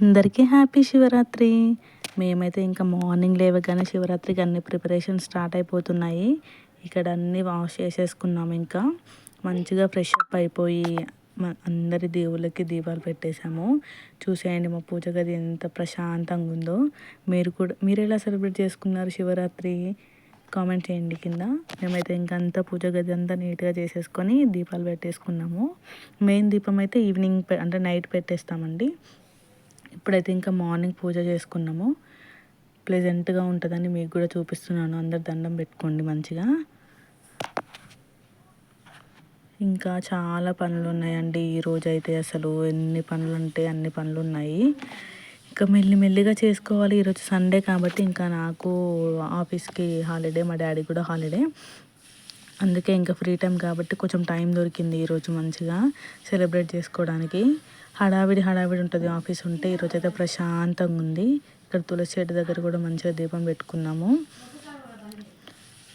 అందరికీ హ్యాపీ శివరాత్రి. మేమైతే ఇంకా మార్నింగ్ లేవగానే శివరాత్రికి అన్ని ప్రిపరేషన్ స్టార్ట్ అయిపోతున్నాయి. ఇక్కడ అన్నీ వాష్ చేసేసుకున్నాము. ఇంకా మంచిగా ఫ్రెష్ అప్ అయిపోయి అందరి దేవుళ్ళకి దీపాలు పెట్టేశాము. చూసేయండి మా పూజ గది ఎంత ప్రశాంతంగా ఉందో. మీరు ఎలా సెలబ్రేట్ చేసుకున్నారు శివరాత్రి? కామెంట్ చేయండి కింద. మేమైతే ఇంకా అంతా పూజ గది అంతా నీట్గా చేసేసుకొని దీపాలు పెట్టేసుకున్నాము. మెయిన్ దీపం అయితే ఈవినింగ్ అంటే నైట్ పెట్టేస్తామండి. ఇప్పుడైతే ఇంకా మార్నింగ్ పూజ చేసుకున్నాము. ప్లెజెంట్గా ఉంటుందని మీకు కూడా చూపిస్తున్నాను. అందరు దండం పెట్టుకోండి మంచిగా. ఇంకా చాలా పనులు ఉన్నాయండి ఈరోజు అయితే. అసలు ఎన్ని పనులు అంటే అన్ని పనులు ఉన్నాయి. ఇంకా మెల్లిమెల్లిగా చేసుకోవాలి. ఈరోజు సండే కాబట్టి ఇంకా నాకు ఆఫీస్కి హాలిడే, మా డాడీ కూడా హాలిడే. అందుకే ఇంకా ఫ్రీ టైం కాబట్టి కొంచెం టైం దొరికింది ఈరోజు మంచిగా సెలబ్రేట్ చేసుకోవడానికి. హడావిడి ఉంటుంది ఆఫీస్ ఉంటే. ఈరోజు అయితే ప్రశాంతంగా ఉంది. ఇక్కడ తులసి చెట్టు దగ్గర కూడా మంచిగా దీపం పెట్టుకున్నాము.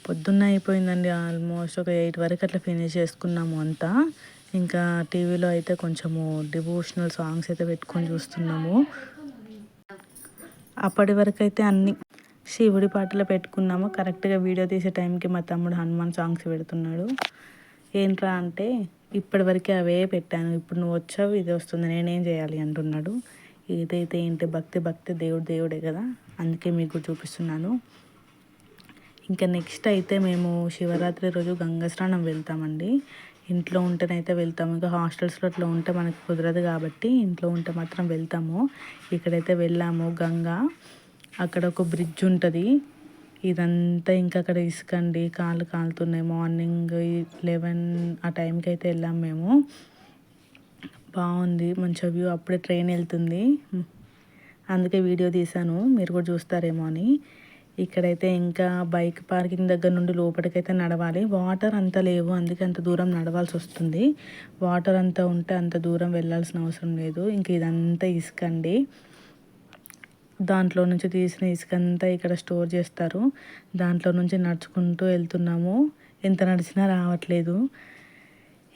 పొద్దున్న అయిపోయిందండి. ఆల్మోస్ట్ ఒక 8 వరకు అట్లా ఫినిష్ చేసుకున్నాము అంతా. ఇంకా టీవీలో అయితే కొంచెము డివోషనల్ సాంగ్స్ అయితే పెట్టుకొని చూస్తున్నాము. అప్పటి వరకు అయితే అన్ని శివుడి పాటలు పెట్టుకున్నాము. కరెక్ట్గా వీడియో తీసే టైంకి మా తమ్ముడు హనుమాన్ సాంగ్స్ పెడుతున్నాడు. ఏంట్రా అంటే ఇప్పటివరకే అవే పెట్టాను, ఇప్పుడు నువ్వు వచ్చావు ఇది వస్తుంది, నేనేం చేయాలి అంటున్నాడు. ఇదైతే ఏంటి భక్తి దేవుడే కదా, అందుకే మీకు చూపిస్తున్నాను. ఇంకా నెక్స్ట్ అయితే మేము శివరాత్రి రోజు గంగా స్నానం వెళ్తామండి. ఇంట్లో ఉంటేనైతే వెళ్తాము. ఇంకా హాస్టల్స్లో అట్లా ఉంటే మనకు కుదరదు కాబట్టి ఇంట్లో ఉంటే మాత్రం వెళ్తాము. ఇక్కడైతే వెళ్ళాము గంగా. అక్కడ ఒక బ్రిడ్జ్ ఉంటుంది. ఇదంతా ఇంకా అక్కడ ఇసుకండి, కాళ్ళు కాలుతున్నాయి. మార్నింగ్ 11 ఆ టైంకి అయితే వెళ్ళాము మేము. బాగుంది మంచిగా వ్యూ. అప్పుడే ట్రైన్ వెళ్తుంది, అందుకే వీడియో తీశాను, మీరు కూడా చూస్తారేమో అని. ఇక్కడైతే ఇంకా బైక్ పార్కింగ్ దగ్గర నుండి లోపలికైతే నడవాలి. వాటర్ అంతా లేవు, అందుకే అంత దూరం నడవాల్సి వస్తుంది. వాటర్ అంతా ఉంటే అంత దూరం వెళ్ళాల్సిన అవసరం లేదు. ఇంక ఇదంతా ఇసుకండి. దాంట్లో నుంచి తీసిన ఇసుకంతా ఇక్కడ స్టోర్ చేస్తారు. దాంట్లో నుంచి నడుచుకుంటూ వెళ్తున్నాము. ఎంత నడిచినా రావట్లేదు.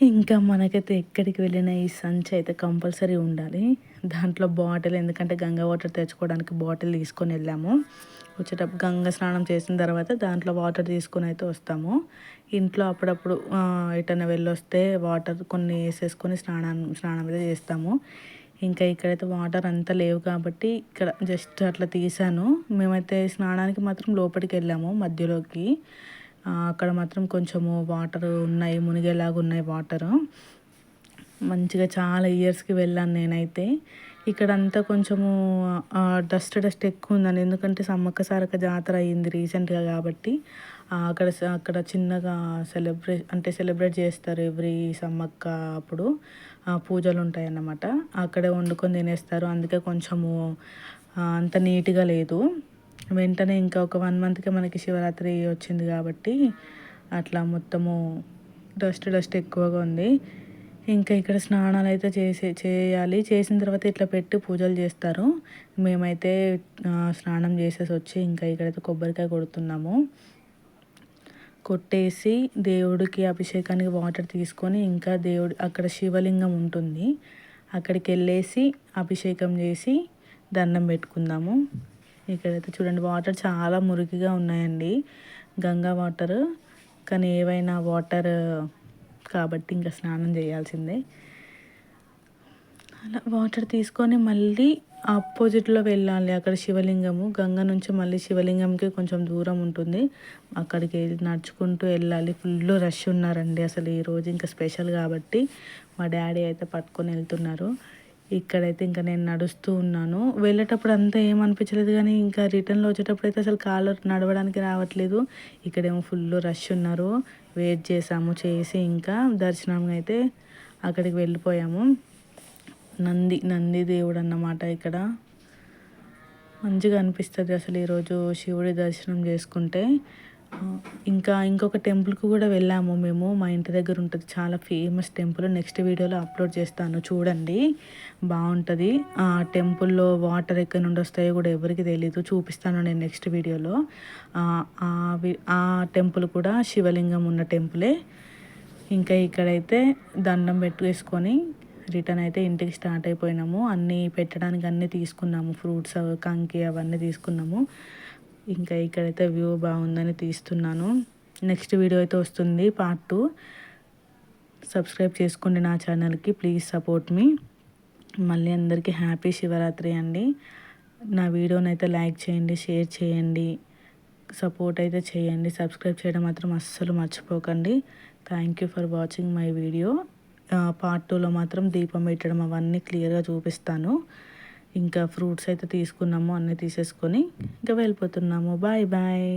ఇంకా మనకైతే ఎక్కడికి వెళ్ళినా ఈ సంచి అయితే కంపల్సరీ ఉండాలి. దాంట్లో బాటిల్, ఎందుకంటే గంగా వాటర్ తెచ్చుకోవడానికి బాటిల్ తీసుకొని వెళ్ళాము. వచ్చేటప్పుడు గంగా స్నానం చేసిన తర్వాత దాంట్లో వాటర్ తీసుకొని అయితే వస్తాము. ఇంట్లో అప్పుడప్పుడు ఎటైనా వెళ్ళొస్తే వాటర్ కొన్ని వేసేసుకొని స్నానం అయితే చేస్తాము. ఇంకా ఇక్కడైతే వాటర్ అంతా లేవు కాబట్టి ఇక్కడ జస్ట్ అట్లా తీసాను. మేమైతే స్నానానికి మాత్రం లోపలికి వెళ్ళాము మధ్యలోకి. అక్కడ మాత్రం కొంచెము వాటర్ ఉన్నాయి, మునిగేలాగా ఉన్నాయి వాటరు. మంచిగా చాలా ఇయర్స్కి వెళ్ళాను నేనైతే. ఇక్కడంతా కొంచెము డస్ట్ ఎక్కువ ఉందని, ఎందుకంటే సమ్మక్క సారక్క జాతర అయ్యింది రీసెంట్గా కాబట్టి. అక్కడ చిన్నగా సెలబ్రేట్ చేస్తారు ఎవ్రీ సమ్మక్క అప్పుడు. పూజలు ఉంటాయి అన్నమాట. అక్కడే వండుకొని తినేస్తారు. అందుకే కొంచెము అంత నీట్గా లేదు. వెంటనే ఇంకా ఒక 1 మంత్కే మనకి శివరాత్రి వచ్చింది కాబట్టి అట్లా మొత్తము డస్ట్ ఎక్కువగా ఉంది. ఇంకా ఇక్కడ స్నానాలు అయితే చేయాలి. చేసిన తర్వాత ఇట్లా పెట్టి పూజలు చేస్తారు. మేమైతే స్నానం చేసేసి వచ్చి ఇంకా ఇక్కడైతే కొబ్బరికాయ కొడుతున్నాము. కొట్టేసి దేవుడికి అభిషేకానికి వాటర్ తీసుకొని, ఇంకా అక్కడ శివలింగం ఉంటుంది, అక్కడికి వెళ్ళేసి అభిషేకం చేసి దండం పెట్టుకుందాము. ఇక్కడైతే చూడండి వాటర్ చాలా మురికిగా ఉన్నాయండి, గంగా వాటర్. కానీ ఏవైనా వాటర్ కాబట్టి ఇంకా స్నానం చేయాల్సిందే. అలా వాటర్ తీసుకొని మళ్ళీ ఆపోజిట్లో వెళ్ళాలి. అక్కడ శివలింగము, గంగ నుంచి మళ్ళీ శివలింగంకి కొంచెం దూరం ఉంటుంది, అక్కడికి నడుచుకుంటూ వెళ్ళాలి. ఫుల్ రష్ ఉన్నారండి అసలు ఈరోజు, ఇంకా స్పెషల్ కాబట్టి. మా డాడీ అయితే పట్టుకొని వెళ్తున్నారు. ఇక్కడైతే ఇంకా నేను నడుస్తూ ఉన్నాను. వెళ్ళేటప్పుడు అంతా ఏమనిపించలేదు, కానీ ఇంకా రిటర్న్లో వచ్చేటప్పుడు అయితే అసలు కాళ్ళు నడవడానికి రావట్లేదు. ఇక్కడేమో ఫుల్ రష్ ఉన్నారు. వెయిట్ చేసి ఇంకా దర్శనం అయితే అక్కడికి వెళ్ళిపోయాము. నంది దేవుడు అన్నమాట. ఇక్కడ మంచిగా అనిపిస్తుంది అసలు ఈరోజు శివుడి దర్శనం చేసుకుంటే. ఇంకా ఇంకొక టెంపుల్కి కూడా వెళ్ళాము మేము. మా ఇంటి దగ్గర ఉంటుంది, చాలా ఫేమస్ టెంపుల్. నెక్స్ట్ వీడియోలో అప్లోడ్ చేస్తాను, చూడండి, బాగుంటుంది. ఆ టెంపుల్లో వాటర్ ఎక్కడి నుండి వస్తాయో కూడా ఎవరికి తెలీదు, చూపిస్తాను నేను నెక్స్ట్ వీడియోలో. ఆ టెంపుల్ కూడా శివలింగం ఉన్న టెంపులే. ఇంకా ఇక్కడైతే దండం పెట్టేసుకొని రిటర్న్ అయితే ఇంటికి స్టార్ట్ అయిపోయినాము. అన్నీ పెట్టడానికి అన్నీ తీసుకున్నాము, ఫ్రూట్స్ కంకి అవన్నీ తీసుకున్నాము. ఇంకా ఇక్కడైతే వ్యూ బాగుందని తీస్తున్నాను. నెక్స్ట్ వీడియో అయితే వస్తుంది, పార్ట్ 2. సబ్స్క్రైబ్ చేసుకోండి నా ఛానల్కి, ప్లీజ్ సపోర్ట్ మీ. మళ్ళీ అందరికీ హ్యాపీ శివరాత్రి అండి. నా వీడియోని అయితే లైక్ చేయండి, షేర్ చేయండి, సపోర్ట్ అయితే చేయండి. సబ్స్క్రైబ్ చేయడం మాత్రం అస్సలు మర్చిపోకండి. Thank you for watching my video. Part 2లో మాత్రం దీపం పెట్టడం అవన్నీ క్లియర్గా చూపిస్తాను. ఇంకా ఫ్రూట్స్ అయితే తీసుకున్నాము, అన్నీ తీసేసుకొని ఇంకా వెళ్ళిపోతున్నాము. Bye bye.